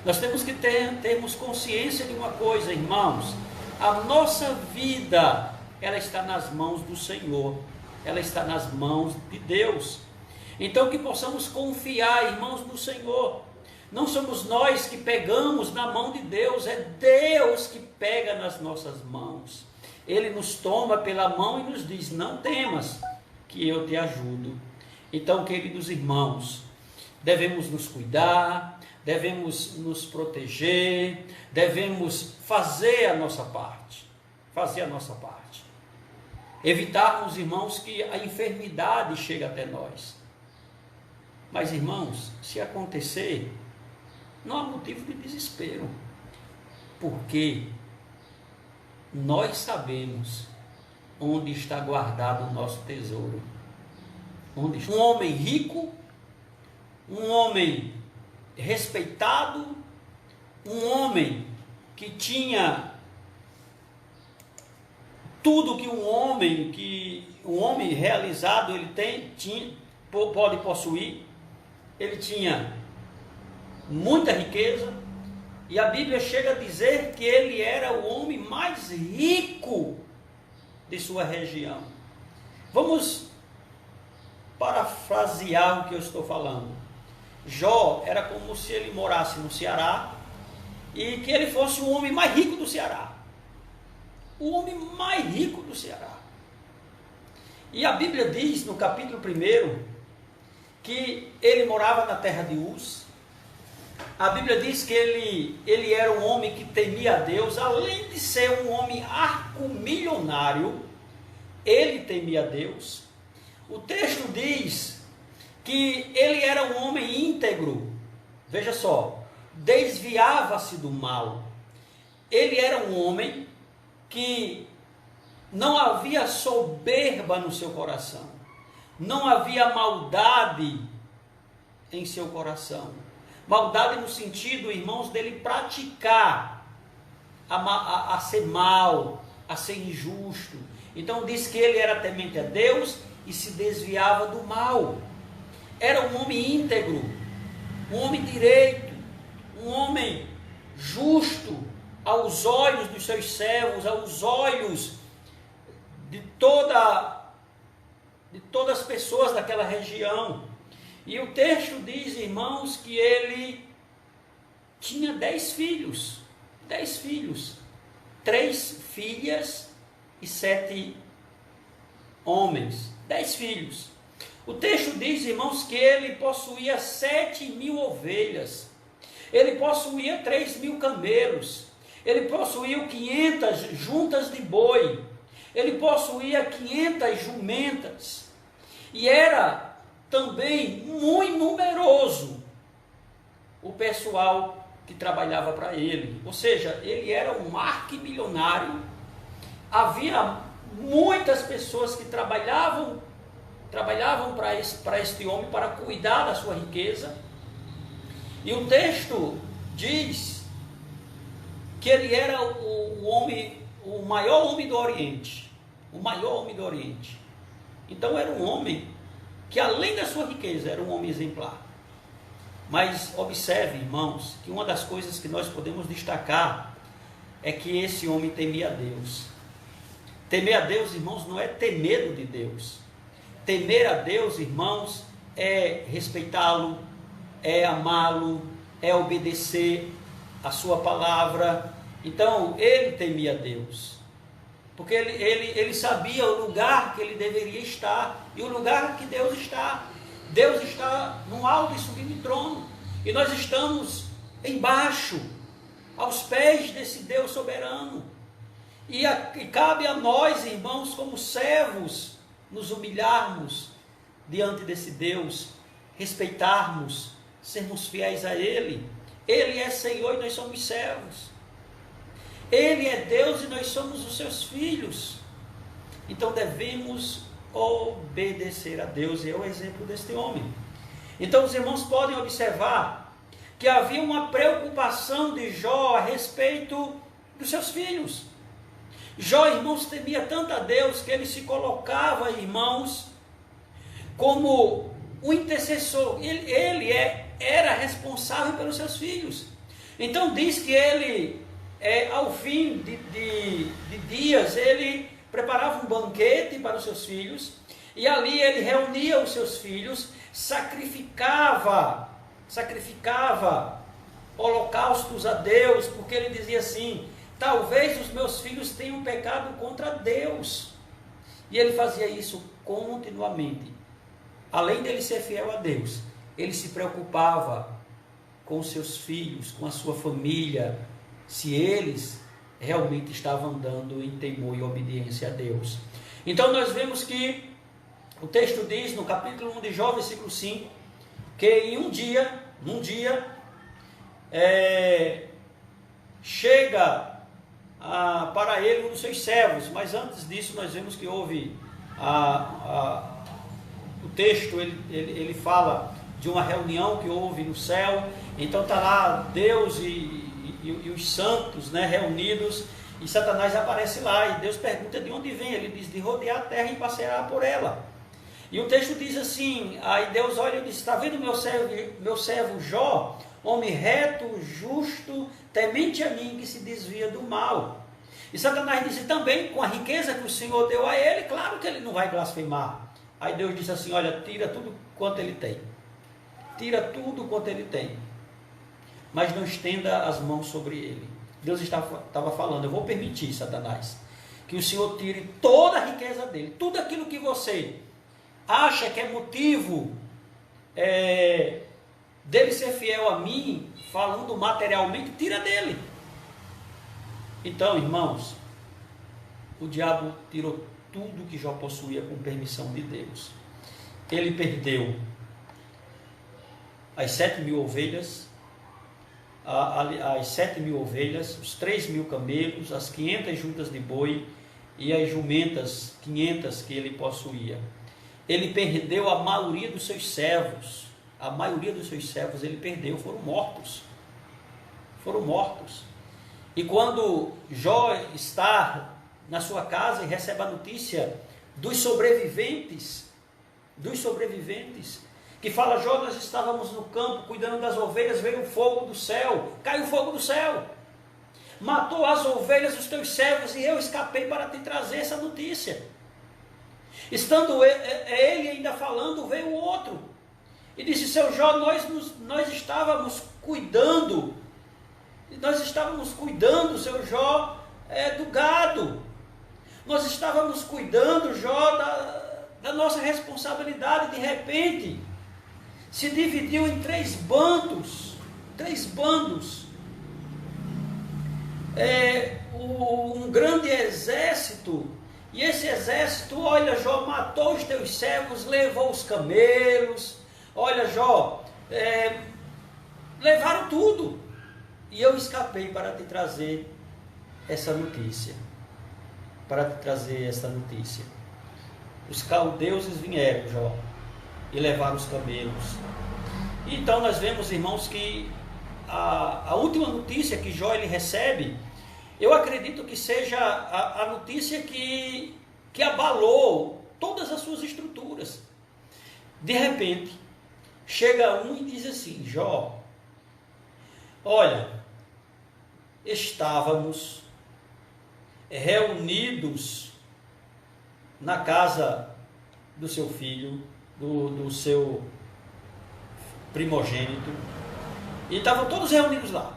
Nós temos que termos consciência de uma coisa, irmãos. A nossa vida, ela está nas mãos do Senhor. Ela está nas mãos de Deus. Então que possamos confiar, irmãos, no Senhor. Não somos nós que pegamos na mão de Deus, é Deus que pega nas nossas mãos. Ele nos toma pela mão e nos diz: não temas, que eu te ajudo. Então, queridos irmãos, devemos nos cuidar, devemos nos proteger, devemos fazer a nossa parte. Fazer a nossa parte. Evitarmos, irmãos, que a enfermidade chegue até nós. Mas, irmãos, se acontecer, não há motivo de desespero, porque nós sabemos onde está guardado o nosso tesouro. Um homem rico, um homem respeitado, um homem que tinha tudo que um homem realizado pode possuir. Ele tinha muita riqueza, e a Bíblia chega a dizer que ele era o homem mais rico de sua região. Vamos parafrasear o que eu estou falando. Jó era como se ele morasse no Ceará e que ele fosse o homem mais rico do Ceará. O homem mais rico do Ceará. E a Bíblia diz no capítulo 1 que ele morava na terra de Uz. A Bíblia diz que ele era um homem que temia a Deus. Além de ser um homem arcomilionário, ele temia a Deus. O texto diz que ele era um homem íntegro. Veja só, desviava-se do mal. Ele era um homem que não havia soberba no seu coração. Não havia maldade em seu coração. Maldade no sentido, irmãos, dele praticar a ser mal, a ser injusto. Então diz que ele era temente a Deus e se desviava do mal. Era um homem íntegro, um homem direito, um homem justo aos olhos dos seus servos, aos olhos de todas as pessoas daquela região. E o texto diz, irmãos, que ele tinha 10 filhos. 10 filhos. 3 filhas e 7 homens. 10 filhos. O texto diz, irmãos, que ele possuía 7.000 ovelhas. Ele possuía 3.000 camelos. Ele possuía 500 juntas de boi. Ele possuía 500 jumentas. E era também muito numeroso o pessoal que trabalhava para ele. Ou seja, ele era um arquimilionário. Havia muitas pessoas que trabalhavam para este homem, para cuidar da sua riqueza. E o texto diz que ele era o maior homem do Oriente. O maior homem do Oriente. Então era um homem que, além da sua riqueza, era um homem exemplar. Mas observe, irmãos, que uma das coisas que nós podemos destacar é que esse homem temia a Deus. Temer a Deus, irmãos, não é ter medo de Deus. Temer a Deus, irmãos, é respeitá-lo, é amá-lo, é obedecer a sua palavra. Então, ele temia a Deus. Porque ele sabia o lugar que ele deveria estar e o lugar que Deus está. Deus está no alto e sublime trono. E nós estamos embaixo, aos pés desse Deus soberano. E cabe a nós, irmãos, como servos, nos humilharmos diante desse Deus, respeitarmos, sermos fiéis a Ele. Ele é Senhor e nós somos servos. Ele é Deus e nós somos os seus filhos. Então devemos obedecer a Deus, e é o exemplo deste homem. Então os irmãos podem observar que havia uma preocupação de Jó a respeito dos seus filhos. Jó, irmãos, temia tanto a Deus que ele se colocava, irmãos, como o intercessor. Ele era responsável pelos seus filhos. Então diz que ele, ao fim de dias, ele preparava um banquete para os seus filhos, e ali ele reunia os seus filhos, sacrificava holocaustos a Deus, porque ele dizia assim: talvez os meus filhos tenham pecado contra Deus. E ele fazia isso continuamente. Além dele ser fiel a Deus, ele se preocupava com os seus filhos, com a sua família, se eles realmente estavam andando em temor e obediência a Deus. Então nós vemos que o texto diz, no capítulo 1 de Jó, versículo 5, que em num dia, chega para ele um dos seus servos, mas antes disso nós vemos que houve o texto, ele fala de uma reunião que houve no céu. Então está lá Deus e os santos, né, reunidos, e Satanás aparece lá, e Deus pergunta de onde vem. Ele diz: de rodear a terra e passear por ela. E o texto diz assim, aí Deus olha e diz: está vendo meu servo Jó, homem reto, justo, temente a mim, que se desvia do mal. E Satanás disse também, com a riqueza que o Senhor deu a ele, claro que ele não vai blasfemar. Aí Deus disse assim: olha, tira tudo quanto ele tem. Tira tudo quanto ele tem. Mas não estenda as mãos sobre ele. Deus estava falando: eu vou permitir, Satanás, que o Senhor tire toda a riqueza dele. Tudo aquilo que você acha que é motivo dele ser fiel a mim, falando materialmente, tira dele. Então, irmãos, o diabo tirou tudo que Jó possuía com permissão de Deus. Ele perdeu as 7.000 ovelhas, as 7.000 ovelhas, os 3.000 camelos, as 500 juntas de boi e as jumentas 500 que ele possuía. Ele perdeu a maioria dos seus servos. A maioria dos seus servos ele perdeu, foram mortos. Foram mortos. E quando Jó está na sua casa e recebe a notícia dos sobreviventes, que fala: Jó, nós estávamos no campo cuidando das ovelhas, veio o fogo do céu, caiu o fogo do céu, matou as ovelhas dos teus servos, e eu escapei para te trazer essa notícia. Estando ele ainda falando, veio o outro e disse: seu Jó, nós estávamos cuidando, seu Jó, do gado, nós estávamos cuidando, Jó, da nossa responsabilidade. De repente se dividiu em três bandos, um grande exército. E esse exército, olha, Jó, matou os teus servos, levou os camelos, olha, Jó, levaram tudo, e eu escapei para te trazer essa notícia, Os caldeus vieram, Jó, e levaram os camelos. Então nós vemos, irmãos, que a última notícia que Jó ele recebe, eu acredito que seja a notícia que abalou todas as suas estruturas. De repente, chega um e diz assim: Jó, olha, estávamos reunidos na casa do seu filho, do seu primogênito, e estavam todos reunidos lá.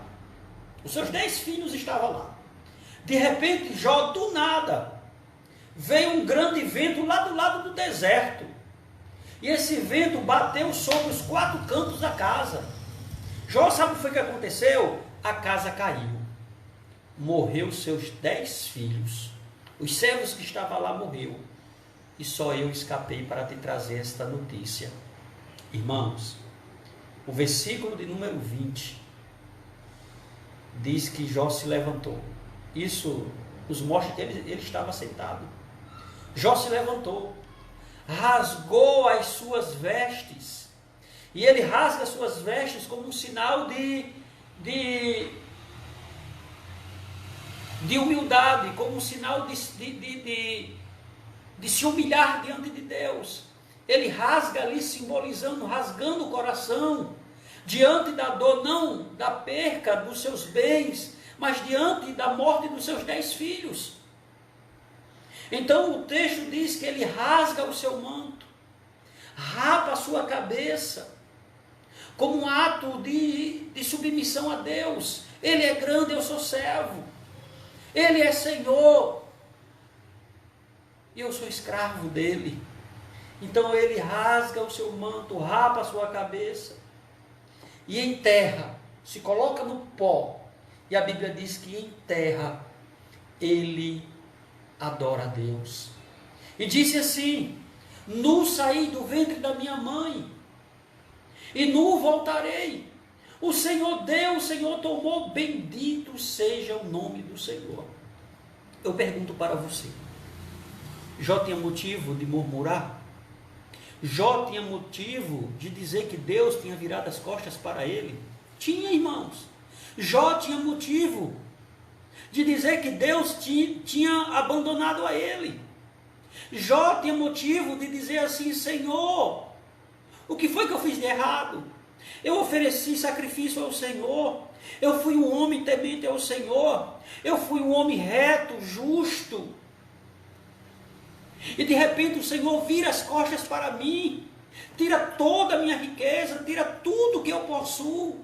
Os seus 10 filhos estavam lá. De repente, Jó, do nada, veio um grande vento lá do lado do deserto. E esse vento bateu sobre os 4 cantos da casa. Jó, sabe o que foi que aconteceu? A casa caiu. Morreu seus 10 filhos. Os servos que estavam lá morreu. E só eu escapei para te trazer esta notícia. Irmãos, o versículo de número 20 diz que Jó se levantou. Isso nos mostra que ele estava sentado. Jó se levantou, rasgou as suas vestes, e ele rasga as suas vestes como um sinal de humildade, como um sinal de se humilhar diante de Deus. Ele rasga ali, simbolizando, rasgando o coração, diante da dor, não da perca dos seus bens, mas diante da morte dos seus 10 filhos. Então o texto diz que ele rasga o seu manto, rapa a sua cabeça, como um ato de submissão a Deus. Ele é grande, eu sou servo. Ele é Senhor, e eu sou escravo dele. Então ele rasga o seu manto, rapa a sua cabeça, e em terra, se coloca no pó, e a Bíblia diz que em terra ele adora a Deus. E disse assim: nu saí do ventre da minha mãe, e nu voltarei. O Senhor deu, o Senhor tomou, bendito seja o nome do Senhor. Eu pergunto para você, Jó tinha motivo de murmurar? Jó tinha motivo de dizer que Deus tinha virado as costas para ele? Tinha, irmãos. Jó tinha motivo de dizer que Deus tinha abandonado a ele. Jó tinha motivo de dizer assim: Senhor, o que foi que eu fiz de errado? Eu ofereci sacrifício ao Senhor, eu fui um homem temente ao Senhor, eu fui um homem reto, justo, e de repente o Senhor vira as costas para mim, tira toda a minha riqueza, tira tudo que eu possuo,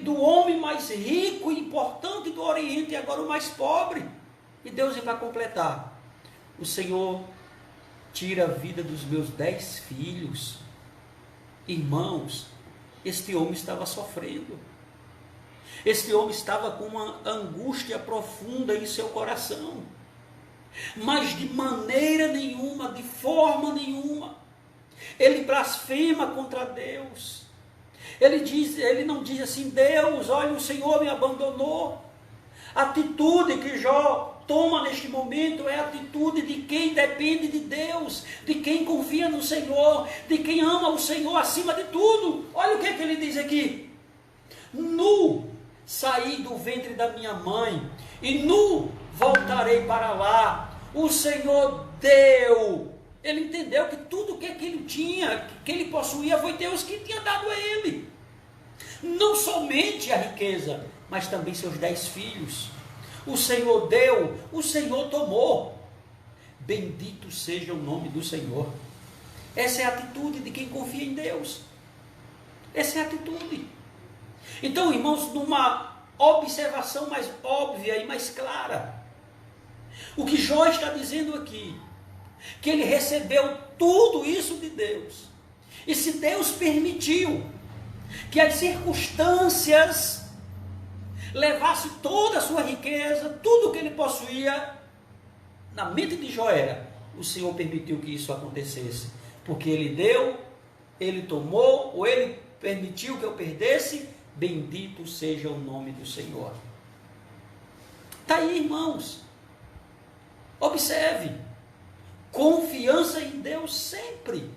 do homem mais rico e importante do Oriente, e agora o mais pobre. E Deus vai completar: o Senhor tira a vida dos meus 10 filhos. Irmãos, este homem estava sofrendo, este homem estava com uma angústia profunda em seu coração, mas de maneira nenhuma, de forma nenhuma, ele blasfema contra Deus. Ele não diz assim: Deus, olha, o Senhor me abandonou. A atitude que Jó toma neste momento é a atitude de quem depende de Deus, de quem confia no Senhor, de quem ama o Senhor acima de tudo. Olha o que ele diz aqui: nu saí do ventre da minha mãe, e nu voltarei para lá. O Senhor deu. Ele entendeu que tudo que ele tinha, que ele possuía, foi Deus que tinha dado a ele. Não somente a riqueza, mas também seus 10 filhos. O Senhor deu, o Senhor tomou. Bendito seja o nome do Senhor. Essa é a atitude de quem confia em Deus. Essa é a atitude. Então, irmãos, numa observação mais óbvia e mais clara, o que Jó está dizendo aqui, que ele recebeu tudo isso de Deus, e se Deus permitiu que as circunstâncias levasse toda a sua riqueza, tudo que ele possuía, na mente de Jó era: o Senhor permitiu que isso acontecesse, porque ele deu, ele tomou, ou ele permitiu que eu perdesse. Bendito seja o nome do Senhor. Está aí, irmãos, observe, confiança em Deus sempre.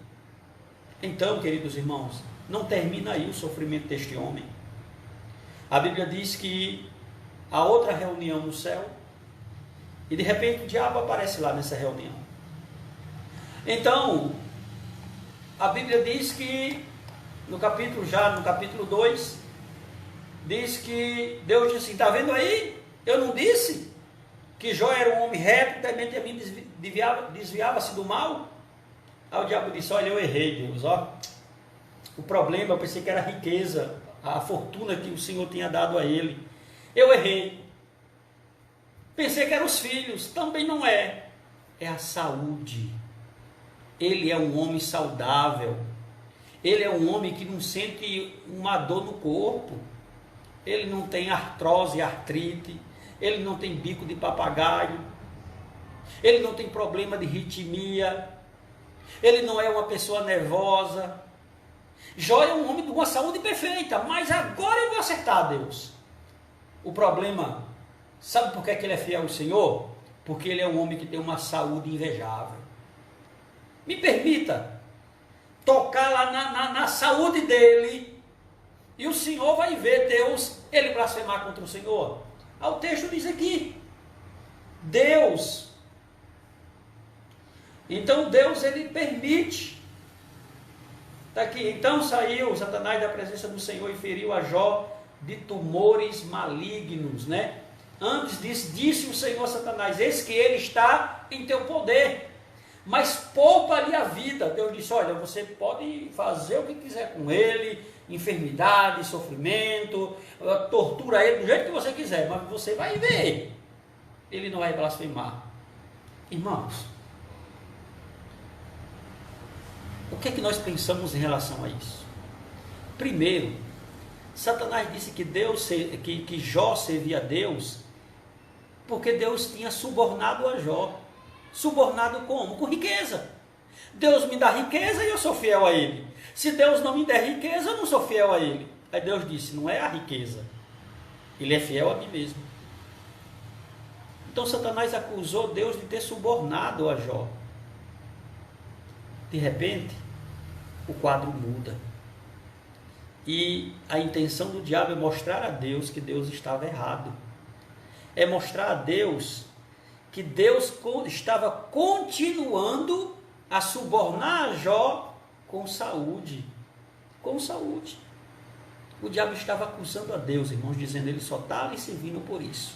Então, queridos irmãos, não termina aí o sofrimento deste homem. A Bíblia diz que há outra reunião no céu, e de repente o diabo aparece lá nessa reunião. Então, a Bíblia diz que no capítulo 2, diz que Deus disse assim: está vendo aí? Eu não disse que Jó era um homem reto, temente a mim, desviava-se do mal? Aí o diabo disse: olha, eu errei, Deus, ó. O problema, eu pensei que era a riqueza, a fortuna que o Senhor tinha dado a ele. Eu errei. Pensei que eram os filhos, também não é. É a saúde. Ele é um homem saudável. Ele é um homem que não sente uma dor no corpo. Ele não tem artrose, artrite. Ele não tem bico de papagaio. Ele não tem problema de arritmia. Ele não é uma pessoa nervosa. Jó é um homem de uma saúde perfeita, mas agora eu vou acertar, Deus. O problema, sabe por que ele é fiel ao Senhor? Porque ele é um homem que tem uma saúde invejável. Me permita tocar lá na saúde dele, e o Senhor vai ver Deus, ele blasfemar contra o Senhor. O texto diz aqui, Deus. Então Deus, ele permite Está aqui, então saiu Satanás da presença do Senhor e feriu a Jó de tumores malignos, né? Antes disso, disse o Senhor a Satanás: eis que ele está em teu poder, mas poupa-lhe a vida. Deus disse: olha, você pode fazer o que quiser com ele, enfermidade, sofrimento, tortura ele do jeito que você quiser, mas você vai ver, ele não vai blasfemar. Irmãos, o que é que nós pensamos em relação a isso? Primeiro, Satanás disse que que Jó servia a Deus porque Deus tinha subornado a Jó. Subornado como? Com riqueza. Deus me dá riqueza e eu sou fiel a ele. Se Deus não me der riqueza, eu não sou fiel a ele. Aí Deus disse: não é a riqueza, ele é fiel a mim mesmo. Então Satanás acusou Deus de ter subornado a Jó. De repente, o quadro muda. E a intenção do diabo é mostrar a Deus que Deus estava errado. É mostrar a Deus que Deus estava continuando a subornar a Jó com saúde. Com saúde. O diabo estava acusando a Deus, irmãos, dizendo: ele só está lhe servindo por isso.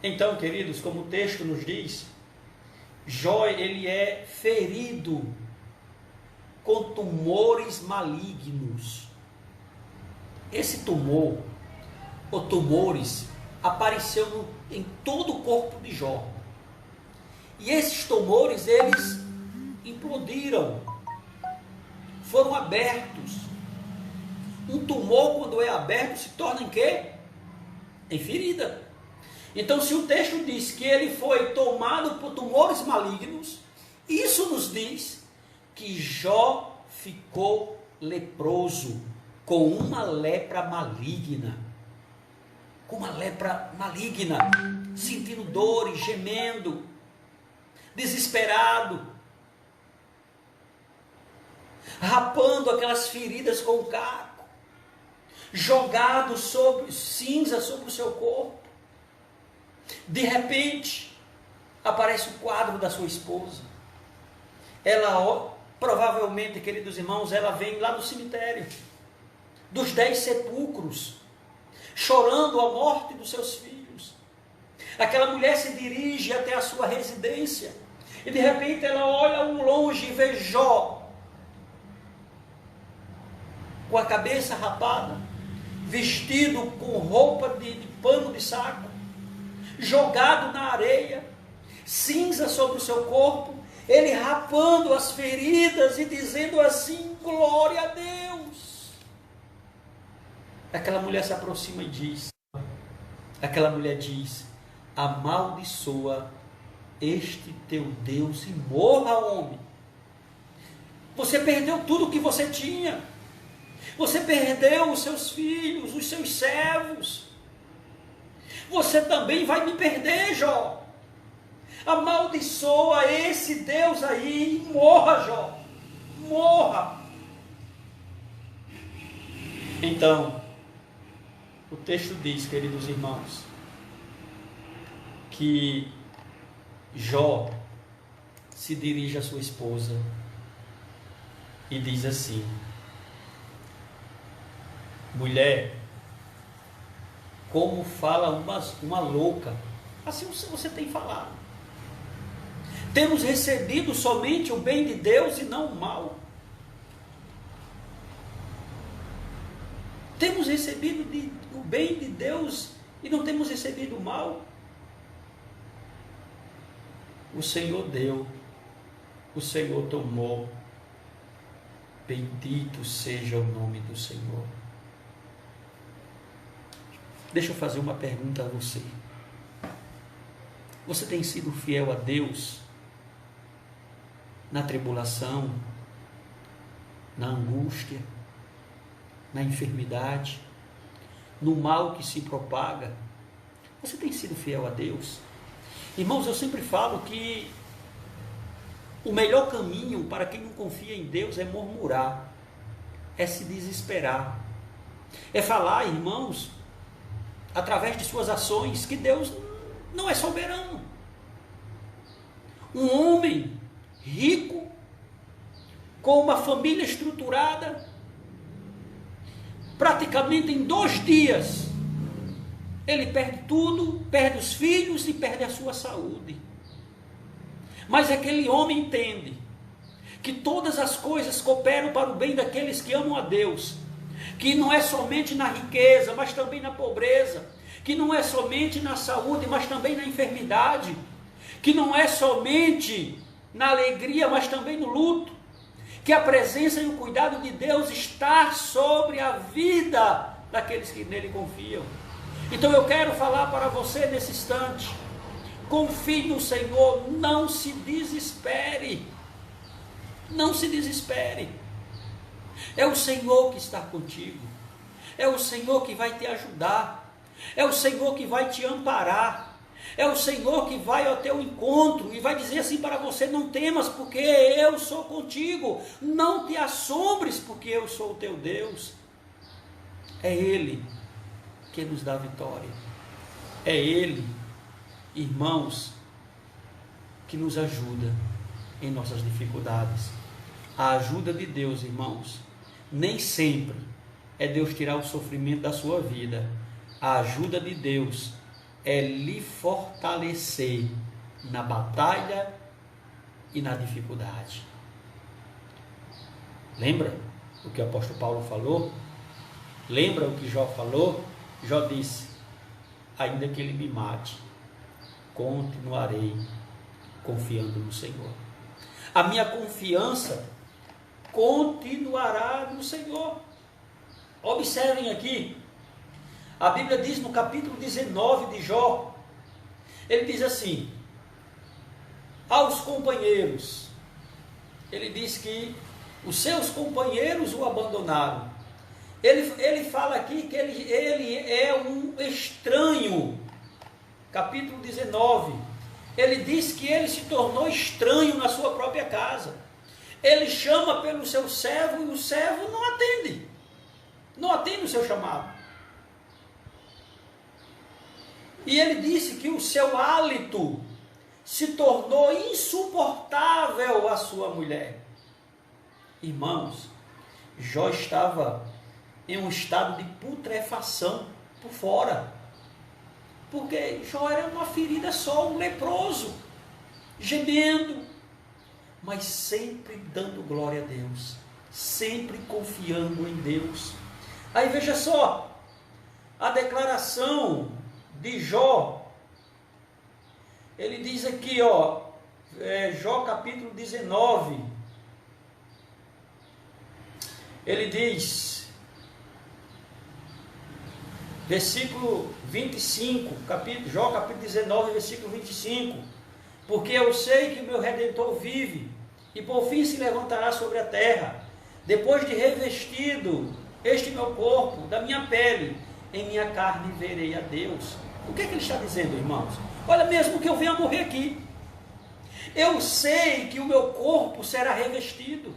Então, queridos, como o texto nos diz, Jó, ele é ferido com tumores malignos. Esse tumor, ou tumores, apareceu em todo o corpo de Jó. E esses tumores, eles implodiram, foram abertos. Um tumor, quando é aberto, se torna em quê? Em ferida. Então, se o texto diz que ele foi tomado por tumores malignos, isso nos diz que Jó ficou leproso, com uma lepra maligna. Com uma lepra maligna, sentindo dores, gemendo, desesperado, rapando aquelas feridas com o caco, jogado cinza sobre o seu corpo. De repente, aparece o quadro da sua esposa. Ela, provavelmente, queridos irmãos, ela vem lá do cemitério, dos 10 sepulcros, chorando a morte dos seus filhos. Aquela mulher se dirige até a sua residência, e de repente ela olha ao longe e vê Jó, com a cabeça rapada, vestido com roupa de pano de saco, jogado na areia, cinza sobre o seu corpo, ele rapando as feridas e dizendo assim: glória a Deus. Aquela mulher se aproxima e diz, amaldiçoa este teu Deus e morra, homem. Você perdeu tudo o que você tinha. Você perdeu os seus filhos, os seus servos. Você também vai me perder, Jó. Amaldiçoa esse Deus aí e morra, Jó. Morra. Então, o texto diz, queridos irmãos, que Jó se dirige à sua esposa e diz assim: mulher, como fala uma louca, assim você tem falado. Temos recebido somente o bem de Deus e não o mal. Temos recebido o bem de Deus e não temos recebido o mal. O Senhor deu, o Senhor tomou. Bendito seja o nome do Senhor. Deixa eu fazer uma pergunta a você. Você tem sido fiel a Deus na tribulação, na angústia, na enfermidade, no mal que se propaga? Você tem sido fiel a Deus? Irmãos, eu sempre falo que o melhor caminho para quem não confia em Deus é murmurar, é se desesperar, é falar, irmãos, através de suas ações, que Deus não é soberano. Um homem rico, com uma família estruturada, praticamente em 2 dias, ele perde tudo, perde os filhos e perde a sua saúde. Mas aquele homem entende que todas as coisas cooperam para o bem daqueles que amam a Deus, que não é somente na riqueza, mas também na pobreza, que não é somente na saúde, mas também na enfermidade, que não é somente na alegria, mas também no luto, que a presença e o cuidado de Deus está sobre a vida daqueles que nele confiam. Então eu quero falar para você nesse instante: confie no Senhor, não se desespere, não se desespere. É o Senhor que está contigo, é o Senhor que vai te ajudar, é o Senhor que vai te amparar, é o Senhor que vai ao teu encontro e vai dizer assim para você: não temas, porque eu sou contigo, não te assombres, porque eu sou o teu Deus. É Ele que nos dá vitória, é Ele, irmãos, que nos ajuda em nossas dificuldades. A ajuda de Deus, irmãos, nem sempre é Deus tirar o sofrimento da sua vida. A ajuda de Deus é lhe fortalecer na batalha e na dificuldade. Lembra o que o apóstolo Paulo falou? Lembra o que Jó falou? Jó disse: ainda que ele me mate, continuarei confiando no Senhor. A minha confiança continuará no Senhor. Observem aqui, a Bíblia diz no capítulo 19 de Jó, ele diz assim, aos companheiros, ele diz que os seus companheiros o abandonaram. Ele fala aqui que ele é um estranho. Capítulo 19, ele diz que ele se tornou estranho na sua própria casa. Ele chama pelo seu servo e o servo não atende o seu chamado. E ele disse que o seu hálito se tornou insuportável à sua mulher. Irmãos, Jó estava em um estado de putrefação por fora, porque Jó era uma ferida só, um leproso, gemendo, mas sempre dando glória a Deus, sempre confiando em Deus. Aí veja só, a declaração de Jó, ele diz aqui, Jó capítulo 19, ele diz, versículo 25, Jó capítulo 19, versículo 25, porque eu sei que o meu Redentor vive, e por fim se levantará sobre a terra, depois de revestido este meu corpo da minha pele, em minha carne verei a Deus. O que é que ele está dizendo, irmãos? Olha, mesmo que eu venha morrer aqui, eu sei que o meu corpo será revestido,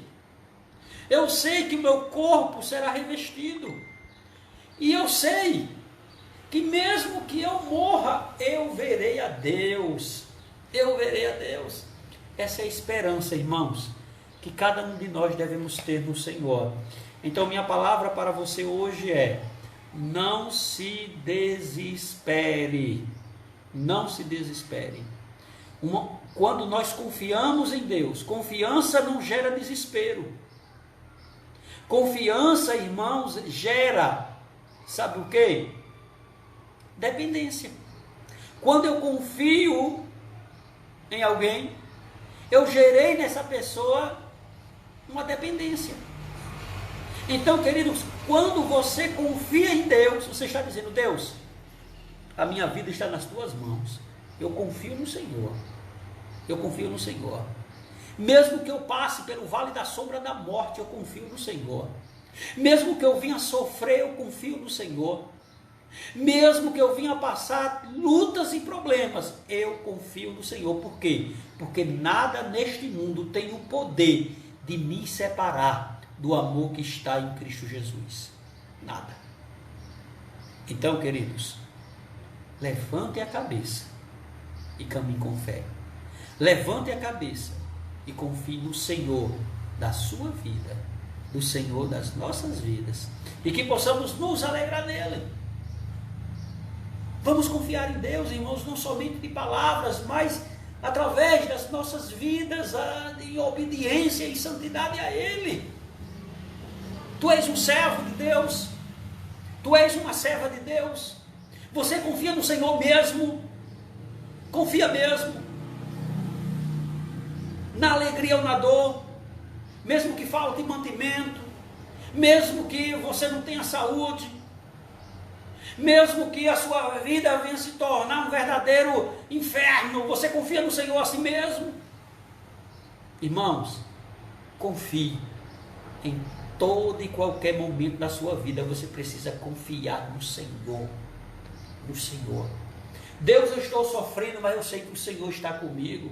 eu sei que o meu corpo será revestido, e eu sei que mesmo que eu morra, eu verei a Deus, eu verei a Deus. Essa é a esperança, irmãos, que cada um de nós devemos ter no Senhor. Então minha palavra para você hoje é: não se desespere, não se desespere. Quando nós confiamos em Deus, confiança não gera desespero. Confiança, irmãos, gera, sabe o quê? Dependência. Quando eu confio em alguém, eu gerei nessa pessoa uma dependência. Então, queridos, quando você confia em Deus, você está dizendo: Deus, a minha vida está nas tuas mãos, eu confio no Senhor, eu confio no Senhor. Mesmo que eu passe pelo vale da sombra da morte, eu confio no Senhor. Mesmo que eu venha sofrer, eu confio no Senhor. Mesmo que eu venha passar lutas e problemas, eu confio no Senhor. Por quê? Porque nada neste mundo tem o poder de me separar do amor que está em Cristo Jesus. Nada. Então, queridos, levante a cabeça e caminhe com fé. Levante a cabeça e confie no Senhor da sua vida, do Senhor das nossas vidas, e que possamos nos alegrar nele. Vamos confiar em Deus, irmãos, não somente de palavras, mas através das nossas vidas, em obediência e santidade a Ele. Tu és um servo de Deus, tu és uma serva de Deus. Você confia no Senhor mesmo? Confia mesmo? Na alegria ou na dor, mesmo que falte mantimento, mesmo que você não tenha saúde, mesmo que a sua vida venha se tornar um verdadeiro inferno, você confia no Senhor assim mesmo? Irmãos, confie. Em todo e qualquer momento da sua vida, você precisa confiar no Senhor. No Senhor. Deus, eu estou sofrendo, mas eu sei que o Senhor está comigo.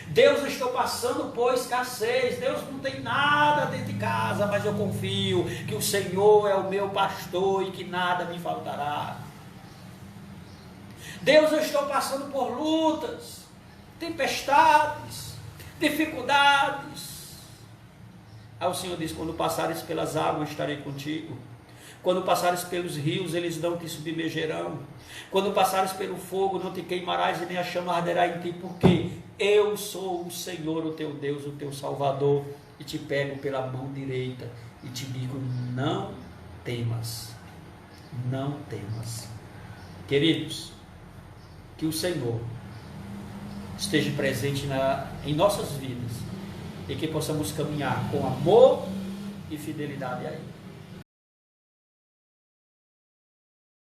Deus, eu estou passando por escassez. Deus, não tem nada dentro de casa, mas eu confio que o Senhor é o meu pastor e que nada me faltará. Deus, eu estou passando por lutas, tempestades, dificuldades. Aí o Senhor diz: quando passares pelas águas, estarei contigo. Quando passares pelos rios, eles não te submergerão. Quando passares pelo fogo, não te queimarás e nem a chama arderá em ti, porque eu sou o Senhor, o teu Deus, o teu Salvador, e te pego pela mão direita e te digo: não temas, não temas. Queridos, que o Senhor esteja presente em nossas vidas e que possamos caminhar com amor e fidelidade a Ele.